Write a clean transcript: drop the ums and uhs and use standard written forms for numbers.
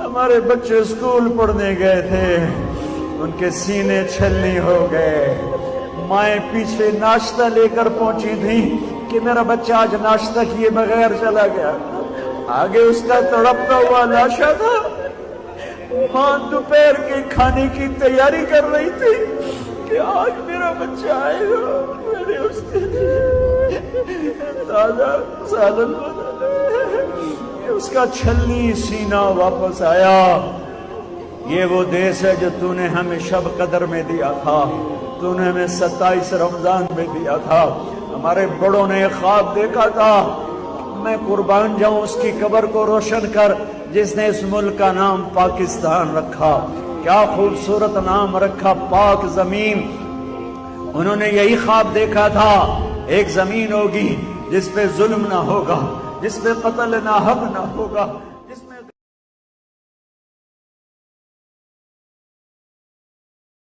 ہمارے بچے اسکول پڑھنے گئے تھے، ان کے سینے چھلنی ہو گئے، مائیں پیچھے ناشتہ لے کر پہنچی تھی کہ میرا بچہ آج ناشتہ کیے بغیر چلا گیا، آگے اس کا تڑپتا ہوا لاشا تھا، ماں دوپہر کے کھانے کی تیاری کر رہی تھی کہ آج میرا بچہ آئے گا، میں نے اس کے لیے تازہ سالن بنایا، اس کا چھلنی سینہ واپس آیا۔ یہ وہ دیس ہے جو تو نے ہمیں شب قدر میں دیا تھا، تو نے ہمیں 27 رمضان میں دیا تھا۔ ہمارے بڑوں نے خواب دیکھا تھا، میں قربان جاؤں اس کی قبر کو روشن کر جس نے اس ملک کا نام پاکستان رکھا، کیا خوبصورت نام رکھا، پاک زمین۔ انہوں نے یہی خواب دیکھا تھا، ایک زمین ہوگی جس پہ ظلم نہ ہوگا، جس پہ قتل نہ حق نہ ہوگا،